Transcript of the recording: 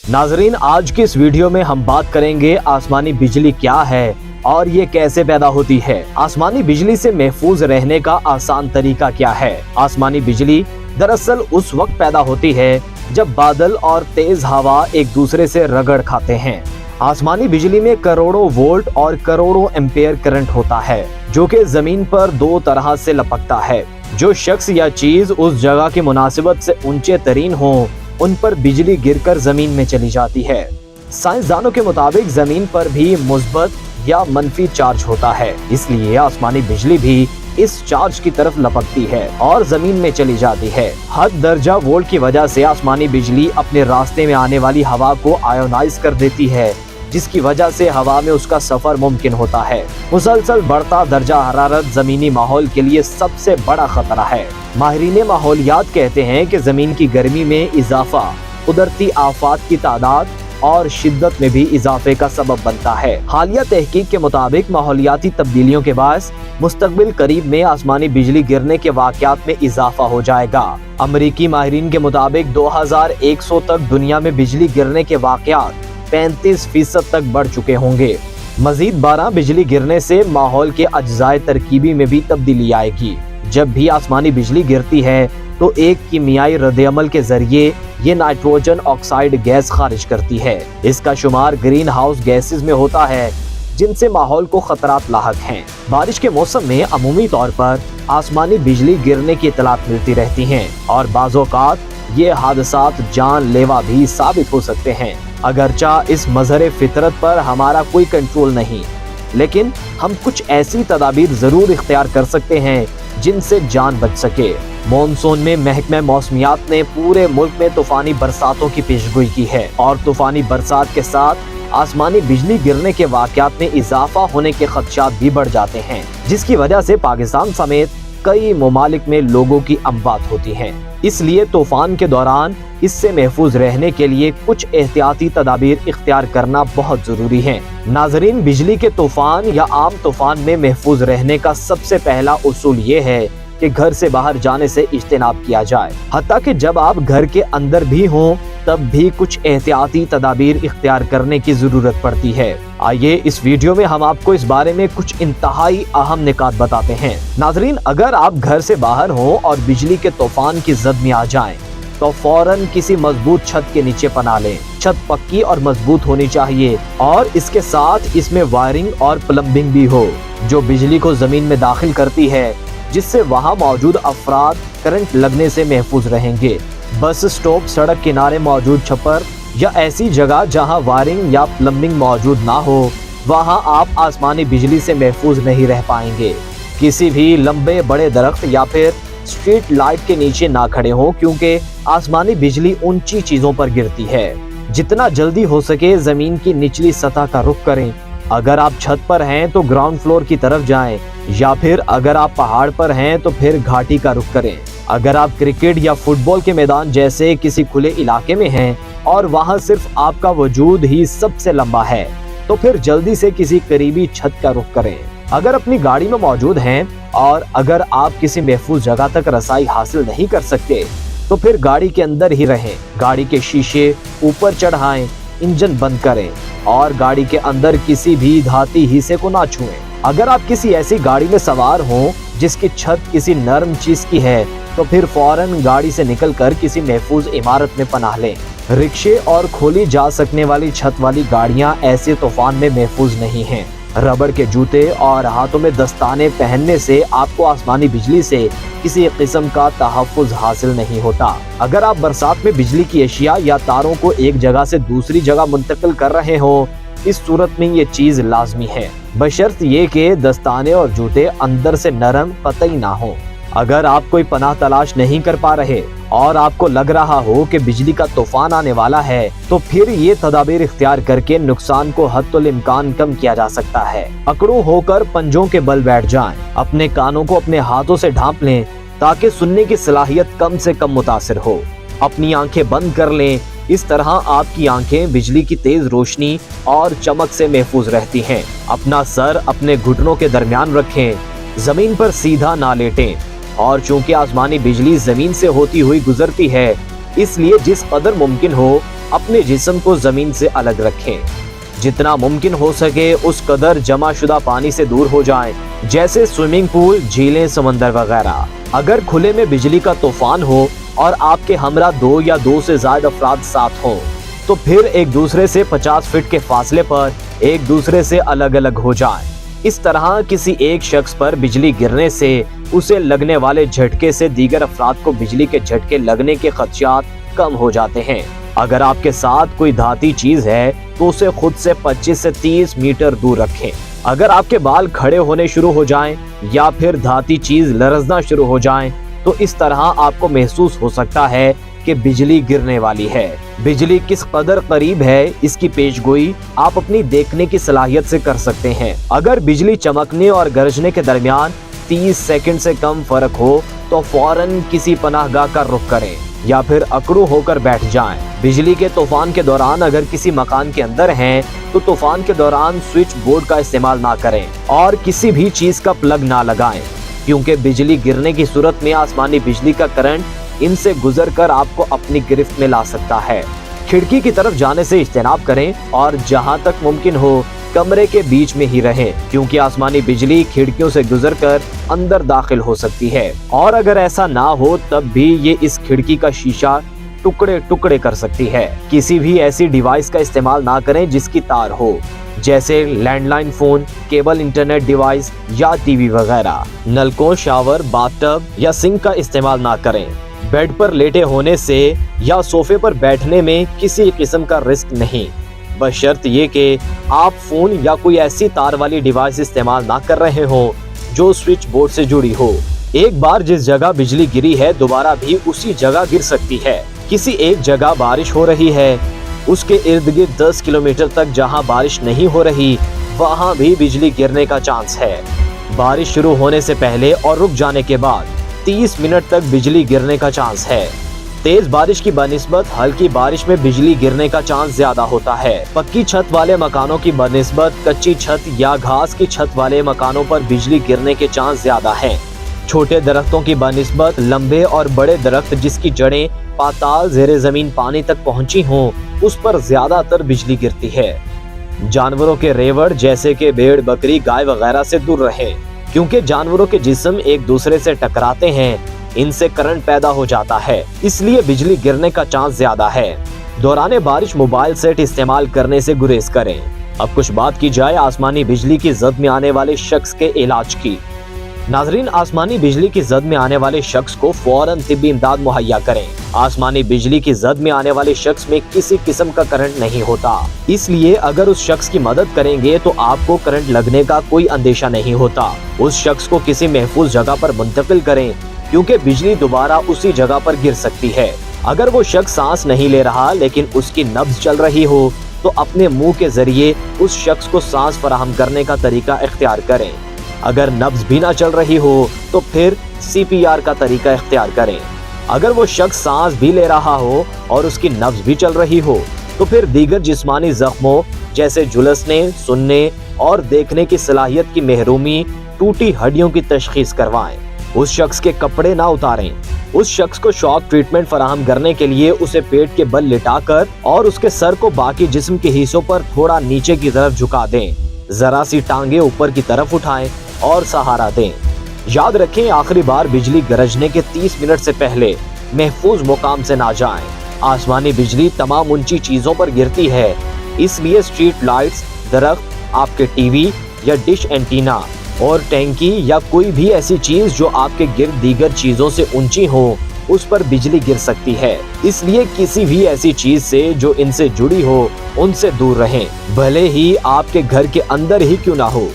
नाजरीन, आज की इस वीडियो में हम बात करेंगे आसमानी बिजली क्या है और ये कैसे पैदा होती है। आसमानी बिजली से महफूज रहने का आसान तरीका क्या है। आसमानी बिजली दरअसल उस वक्त पैदा होती है जब बादल और तेज हवा एक दूसरे से रगड़ खाते हैं। आसमानी बिजली में करोड़ों वोल्ट और करोड़ों एम्पेयर करंट होता है जो कि जमीन पर दो तरह से लपकता है। जो शख्स या चीज उस जगह की मुनासिबत से ऊंचे तरीन हो उन पर बिजली गिरकर जमीन में चली जाती है। साइंसदानों के मुताबिक जमीन पर भी मुस्बत या मनफी चार्ज होता है, इसलिए आसमानी बिजली भी इस चार्ज की तरफ लपकती है और जमीन में चली जाती है। हद दर्जा वोल्ट की वजह से आसमानी बिजली अपने रास्ते में आने वाली हवा को आयोनाइज कर देती है, जिसकी वजह से हवा में उसका सफर मुमकिन होता है। मुसलसल बढ़ता दर्जा हरारत जमीनी माहौल के लिए सबसे बड़ा खतरा है। माहिरीन माहौलियात कहते हैं कि जमीन की गर्मी में इजाफा कुदरती आफात की तादाद और शिद्दत में भी इजाफे का सबब बनता है। हालिया तहकीक के मुताबिक माहौलियाती तब्दीलियों के बायस मुस्तकबिल करीब में आसमानी बिजली गिरने के वाकयात में इजाफा हो जाएगा। अमरीकी माहिरीन के मुताबिक 2100 तक दुनिया में बिजली गिरने के वाकयात 35% तक बढ़ चुके होंगे। मजीद 12 बिजली गिरने से माहौल के अज्जाए तरकीबी में भी तब्दीली आएगी। जब भी आसमानी बिजली गिरती है तो एक कीमियाई रद्द-ए-अमल के जरिए ये नाइट्रोजन ऑक्साइड गैस खारिज करती है। इसका शुमार ग्रीन हाउस गैसेस में होता है जिनसे माहौल को खतरात लाहक हैं। बारिश के मौसम में अमूमी तौर पर आसमानी बिजली गिरने की इतलात मिलती रहती हैं और बाज़ औक़ात ये हादसात जानलेवा भी साबित हो सकते हैं। अगरचा इस मज़हर फितरत पर हमारा कोई कंट्रोल नहीं, लेकिन हम कुछ ऐसी तदाबीर जरूर इख्तियार कर सकते हैं जिनसे जान बच सके। मॉनसून में महकमे मौसमियात ने पूरे मुल्क में तूफानी बरसातों की पेशगोई की है और तूफानी बरसात के साथ आसमानी बिजली गिरने के वाकयात में इजाफा होने के खदशात भी बढ़ जाते हैं, जिसकी वजह से पाकिस्तान समेत कई ममालिक में लोगों की अमवात होती हैं। इसलिए तूफान के दौरान इससे महफूज रहने के लिए कुछ एहतियाती तदाबीर इख्तियार करना बहुत जरूरी है। नाजरीन, बिजली के तूफान या आम तूफान में महफूज रहने का सबसे पहला उसूल ये है कि घर से बाहर जाने से इज्तिनाब किया जाए। हत्ता कि जब आप घर के अंदर भी हों तब भी कुछ एहतियाती तदाबीर इख्तियार करने की जरूरत पड़ती है। आइए इस वीडियो में हम आपको इस बारे में कुछ इंतहाई अहम निकात बताते हैं। नाजरीन, अगर आप घर से बाहर हों और बिजली के तूफान की जद में आ जाएं, तो फौरन किसी मजबूत छत के नीचे पनाह लें। छत पक्की और मजबूत होनी चाहिए और इसके साथ इसमें वायरिंग और प्लम्बिंग भी हो जो बिजली को जमीन में दाखिल करती है, जिससे वहां मौजूद अफराद करंट लगने से महफूज रहेंगे। बस स्टॉप, सड़क किनारे मौजूद छप्पर या ऐसी जगह जहां वायरिंग या प्लम्बिंग मौजूद ना हो, वहां आप आसमानी बिजली से महफूज नहीं रह पाएंगे। किसी भी लंबे बड़े दरख्त या फिर स्ट्रीट लाइट के नीचे ना खड़े हों, क्योंकि आसमानी बिजली ऊंची चीजों पर गिरती है। जितना जल्दी हो सके जमीन की निचली सतह का रुख करें। अगर आप छत पर हैं तो ग्राउंड फ्लोर की तरफ जाएं, या फिर अगर आप पहाड़ पर हैं तो फिर घाटी का रुख करें। अगर आप क्रिकेट या फुटबॉल के मैदान जैसे किसी खुले इलाके में हैं और वहां सिर्फ आपका वजूद ही सबसे लंबा है, तो फिर जल्दी से किसी करीबी छत का रुख करें। अगर अपनी गाड़ी में मौजूद हैं और अगर आप किसी महफूज जगह तक रसाई हासिल नहीं कर सकते, तो फिर गाड़ी के अंदर ही रहें। गाड़ी के शीशे ऊपर चढ़ाएं, इंजन बंद करें और गाड़ी के अंदर किसी भी धाती हिस्से को ना छुएं। अगर आप किसी ऐसी गाड़ी में सवार हों जिसकी छत किसी नरम चीज की है, तो फिर फौरन गाड़ी से निकलकर किसी महफूज इमारत में पनाह लें। रिक्शे और खोली जा सकने वाली छत वाली गाड़ियां ऐसे तूफान में महफूज नहीं हैं। रबड़ के जूते और हाथों में दस्ताने पहनने से आपको आसमानी बिजली से किसी किस्म का तहफ़्फ़ुज़ हासिल नहीं होता। अगर आप बरसात में बिजली की अशिया या तारों को एक जगह से दूसरी जगह मुंतकिल कर रहे हो, इस सूरत में ये चीज लाजमी है, बशर्त ये कि दस्ताने और जूते अंदर से नरम कतई ना हो। अगर आप कोई पनाह तलाश नहीं कर पा रहे और आपको लग रहा हो कि बिजली का तूफान आने वाला है, तो फिर ये तदाबीर इख्तियार करके नुकसान को हद्दुल इम्कान कम किया जा सकता है। अकड़ू होकर पंजों के बल बैठ जाएं। अपने कानों को अपने हाथों से ढांप लें ताकि सुनने की सलाहियत कम से कम मुतासिर हो। अपनी आंखें बंद कर लें। इस तरह आपकी आंखें बिजली की तेज रोशनी और चमक से महफूज रहती हैं। अपना सर अपने घुटनों के दरमियान रखें, जमीन पर सीधा ना लेटें और चूंकि आसमानी बिजली जमीन से होती हुई गुजरती है, اس لیے जिस कदर मुमकिन हो अपने जिस्म को जमीन से अलग रखें। जितना मुमकिन हो सके उस कदर जमा शुदा पानी से दूर हो जाएं, जैसे स्विमिंग पूल, झीलें, समंदर वगैरह। अगर खुले में बिजली का तूफान हो और आपके हमरा 2 या 2 से ज्यादा अफराद साथ हों, तो फिर एक दूसरे से 50 फीट के फासले पर एक दूसरे से अलग अलग हो जाएं। इस तरह किसी एक शख्स पर बिजली गिरने से उसे लगने वाले झटके से दीगर अफराद को बिजली के झटके लगने के खदशात कम हो जाते हैं। अगर आपके साथ कोई धाती चीज है तो उसे खुद से 25 से 30 मीटर दूर रखें। अगर आपके बाल खड़े होने शुरू हो जाएं या फिर धाती चीज लरजना शुरू हो जाएं, तो इस तरह आपको महसूस हो सकता है कि बिजली गिरने वाली है। बिजली किस कदर करीब है इसकी पेशगोई आप अपनी देखने की सलाहियत से कर सकते हैं। अगर बिजली चमकने और गरजने के दरमियान 30 सेकंड से कम फर्क हो तो फौरन किसी पनाहगाह का रुख करें या फिर अकड़ू होकर बैठ जाएं। बिजली के तूफान के दौरान अगर किसी मकान के अंदर हैं तो तूफान के दौरान स्विच बोर्ड का इस्तेमाल ना करें और किसी भी चीज का प्लग ना लगाएं, क्योंकि बिजली गिरने की सूरत में आसमानी बिजली का करंट इनसे गुजरकर आपको अपनी गिरफ्त में ला सकता है। खिड़की की तरफ जाने से इज्तनाब करें और जहां तक मुमकिन हो कमरे के बीच में ही रहें, क्योंकि आसमानी बिजली खिड़कियों से गुजरकर अंदर दाखिल हो सकती है और अगर ऐसा ना हो तब भी ये इस खिड़की का शीशा टुकड़े टुकड़े कर सकती है। किसी भी ऐसी डिवाइस का इस्तेमाल ना करें जिसकी तार हो, जैसे landline phone, cable internet device या टीवी वगैरह। नलकों, शावर, बाथटब या सिंक का इस्तेमाल ना करें। बेड पर लेटे होने से या सोफे पर बैठने में किसी किस्म का रिस्क नहीं, बशर्त ये कि आप फोन या कोई ऐसी तार वाली डिवाइस इस्तेमाल ना कर रहे हो जो स्विच बोर्ड से जुड़ी हो। एक बार जिस जगह बिजली गिरी है दोबारा भी उसी जगह गिर सकती है। किसी एक जगह बारिश हो रही है, उसके इर्द गिर्द 10 किलोमीटर तक जहां बारिश नहीं हो रही वहां भी बिजली गिरने का चांस है। बारिश शुरू होने से पहले और रुक जाने के बाद 30 मिनट तक बिजली गिरने का चांस है। तेज बारिश की बनिस्बत हल्की बारिश में बिजली गिरने का चांस ज्यादा होता है। पक्की छत वाले मकानों की बनिस्बत कच्ची छत या घास की छत वाले मकानों पर बिजली गिरने के चांस ज्यादा हैं। छोटे दरख्तों की बनिस्बत लंबे और बड़े दरख्त जिसकी जड़ें पाताल ज़ेरे जमीन पानी तक पहुंची हों उस पर ज्यादातर बिजली गिरती है। जानवरों के रेवड़ जैसे कि भेड़, बकरी, गाय वगैरह से दूर रहें, क्योंकि जानवरों के जिस्म एक दूसरे से टकराते हैं, इनसे करंट पैदा हो जाता है, इसलिए बिजली गिरने का चांस ज्यादा है। दौरान बारिश मोबाइल सेट इस्तेमाल करने से गुरेज करें। अब कुछ बात की जाए आसमानी बिजली की जद में आने वाले शख्स के इलाज की। नाजरीन, आसमानी बिजली की जद में आने वाले शख्स को फौरन तिब्बी इमदाद मुहैया करें। आसमानी बिजली की जद में आने वाले शख्स में किसी किस्म का करंट नहीं होता, इसलिए अगर उस शख्स की मदद करेंगे तो आपको करंट लगने का कोई अंदेशा नहीं होता। उस शख्स को किसी महफूज जगह पर मुंतकिल करें, क्योंकि बिजली दोबारा उसी जगह पर गिर सकती है। अगर वो शख्स सांस नहीं ले रहा लेकिन उसकी नब्ज चल रही हो तो अपने मुंह के जरिए उस शख्स को सांस फराहम करने का तरीका इख्तियार करें। अगर नब्ज भी ना चल रही हो तो फिर CPR का तरीका इख्तियार करें। अगर वो शख्स सांस भी ले रहा हो और उसकी नब्ज भी चल रही हो तो फिर दीगर जिस्मानी जख्मों जैसे झुलसने, सुनने और देखने की सलाहियत की महरूमी, टूटी हड्डियों की तशखीस करवाएं। उस शख्स के कपड़े ना उतारें। उस शख्स को शॉक ट्रीटमेंट फराहम करने के लिए उसे पेट के बल लिटाकर और उसके सर को बाकी जिस्म के हिस्सों पर थोड़ा नीचे की तरफ झुका दें। जरा सी टांगे ऊपर की तरफ उठाएं और सहारा दें। याद रखें, आखिरी बार बिजली गरजने के 30 मिनट से पहले महफूज मुकाम से ना जाएं। आसमानी बिजली तमाम ऊंची चीजों पर गिरती है, इसलिए स्ट्रीट लाइट्स, दरख्त, आपके टीवी या डिश एंटीना और टैंकी या कोई भी ऐसी चीज जो आपके गिर्द दीगर चीजों से ऊंची हो उस पर बिजली गिर सकती है। इसलिए किसी भी ऐसी चीज से जो इनसे जुड़ी हो उनसे दूर रहें, भले ही आपके घर के अंदर ही क्यों ना हो।